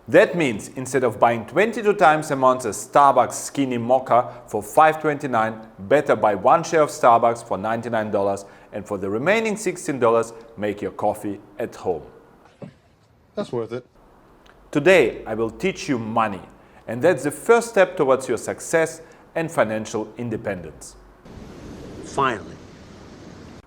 That means instead of buying 22 times a month a Starbucks skinny mocha for $5.29, better buy one share of Starbucks for $99 and for the remaining $16 make your coffee at home. That's worth it. Today I will teach you money, and that's the first step towards your success and financial independence. Finally.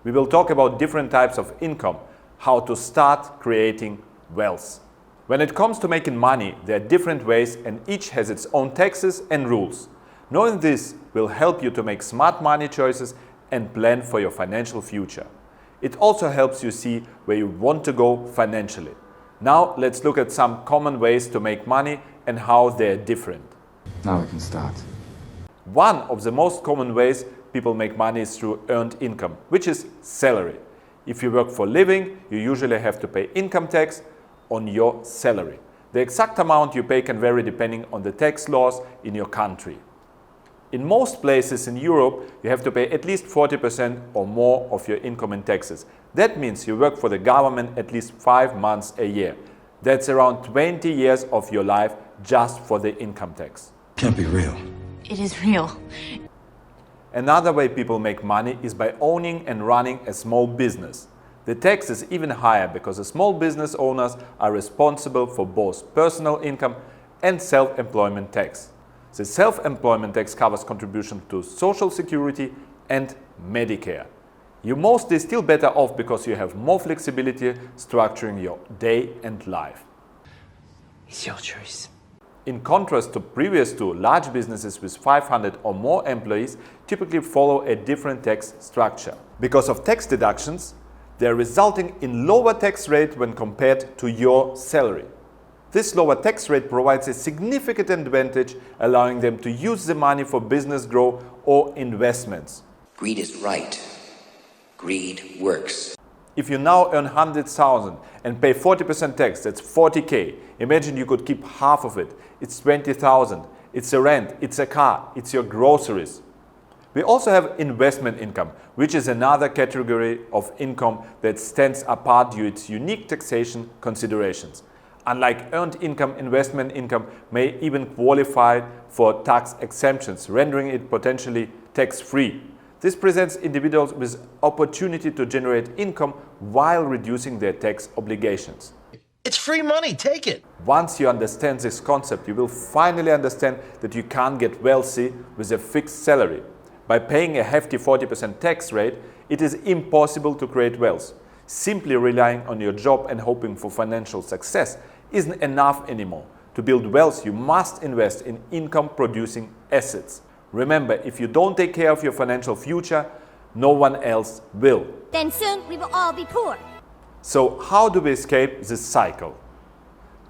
We will talk about different types of income, how to start creating wealth. When it comes to making money, there are different ways and each has its own taxes and rules. Knowing this will help you to make smart money choices and plan for your financial future. It also helps you see where you want to go financially. Now let's look at some common ways to make money and how they're different. Now we can start. One of the most common ways people make money is through earned income, which is salary. If you work for a living, you usually have to pay income tax on your salary. The exact amount you pay can vary depending on the tax laws in your country. In most places in Europe, you have to pay at least 40% or more of your income in taxes. That means you work for the government at least 5 months a year. That's around 20 years of your life just for the income tax. Can't be real. It is real. Another way people make money is by owning and running a small business. The tax is even higher because the small business owners are responsible for both personal income and self-employment tax. The self-employment tax covers contributions to Social Security and Medicare. You're mostly still better off because you have more flexibility structuring your day and life. It's your choice. In contrast to previous two, large businesses with 500 or more employees typically follow a different tax structure. Because of tax deductions, they're resulting in lower tax rate when compared to your salary. This lower tax rate provides a significant advantage, allowing them to use the money for business growth or investments. Greed is right. Greed works. If you now earn 100,000 and pay 40% tax, that's 40K. Imagine you could keep half of it. It's 20,000. It's a rent, it's a car, it's your groceries. We also have investment income, which is another category of income that stands apart due to its unique taxation considerations. Unlike earned income, investment income may even qualify for tax exemptions, rendering it potentially tax-free. This presents individuals with opportunity to generate income while reducing their tax obligations. It's free money, take it. Once you understand this concept, you will finally understand that you can't get wealthy with a fixed salary. By paying a hefty 40% tax rate, it is impossible to create wealth. Simply relying on your job and hoping for financial success isn't enough anymore. To build wealth, you must invest in income-producing assets. Remember, if you don't take care of your financial future, no one else will. Then soon we will all be poor. So how do we escape this cycle?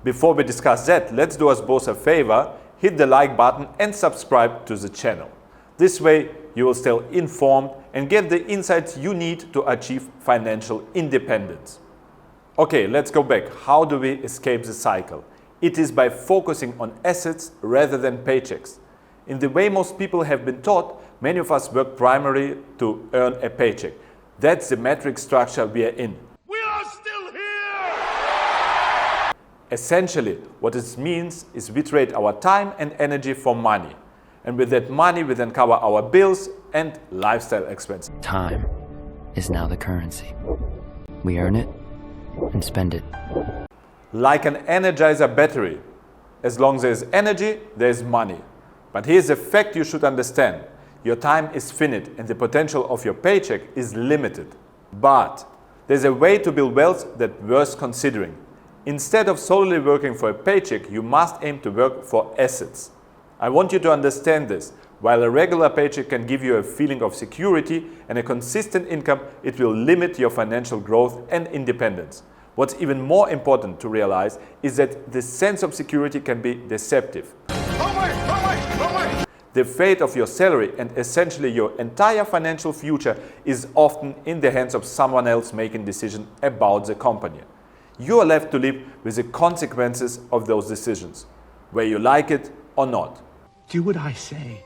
Before we discuss that, let's do us both a favor, hit the like button and subscribe to the channel. This way you will stay informed and get the insights you need to achieve financial independence. Okay, let's go back. How do we escape the cycle? It is by focusing on assets rather than paychecks. In the way most people have been taught, many of us work primarily to earn a paycheck. That's the metric structure we are in. We are still here! Essentially, what it means is we trade our time and energy for money. And with that money, we then cover our bills and lifestyle expenses. Time is now the currency. We earn it and spend it. Like an Energizer battery. As long as there's energy, there's money. But here's a fact you should understand. Your time is finite and the potential of your paycheck is limited. But there's a way to build wealth that's worth considering. Instead of solely working for a paycheck, you must aim to work for assets. I want you to understand this. While a regular paycheck can give you a feeling of security and a consistent income, it will limit your financial growth and independence. What's even more important to realize is that the sense of security can be deceptive. The fate of your salary and essentially your entire financial future is often in the hands of someone else making decisions about the company. You are left to live with the consequences of those decisions, whether you like it or not. Do what I say.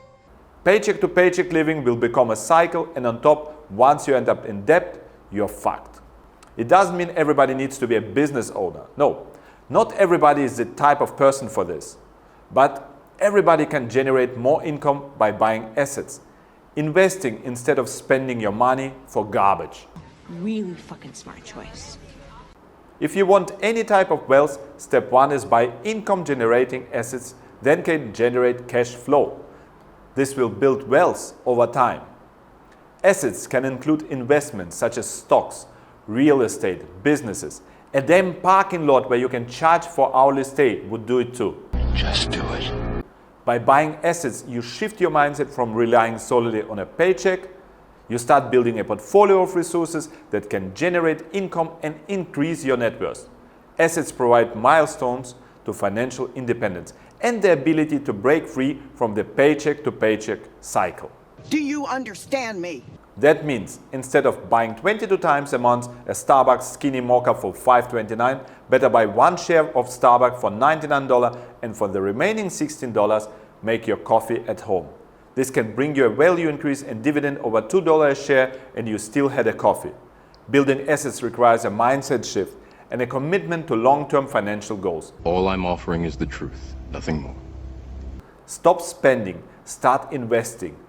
Paycheck-to-paycheck living will become a cycle, and on top, once you end up in debt, you're fucked. It doesn't mean everybody needs to be a business owner. No, Not everybody is the type of person for this, but everybody can generate more income by buying assets, investing instead of spending your money for garbage. Really fucking smart choice. If you want any type of wealth, step 1 is buy income generating assets, then can generate cash flow. This will build wealth over time. Assets can include investments such as stocks, real estate, businesses. A damn parking lot where you can charge for hourly stay would do it too. Just do it. By buying assets, you shift your mindset from relying solely on a paycheck. You start building a portfolio of resources that can generate income and increase your net worth. Assets provide milestones to financial independence and the ability to break free from the paycheck-to-paycheck cycle. Do you understand me? That means instead of buying 22 times a month a Starbucks skinny mocha for $5.29, better buy one share of Starbucks for $99 and for the remaining $16 make your coffee at home. This can bring you a value increase and dividend over $2 a share and you still had a coffee. Building assets requires a mindset shift and a commitment to long-term financial goals. All I'm offering is the truth, nothing more. Stop spending, start investing.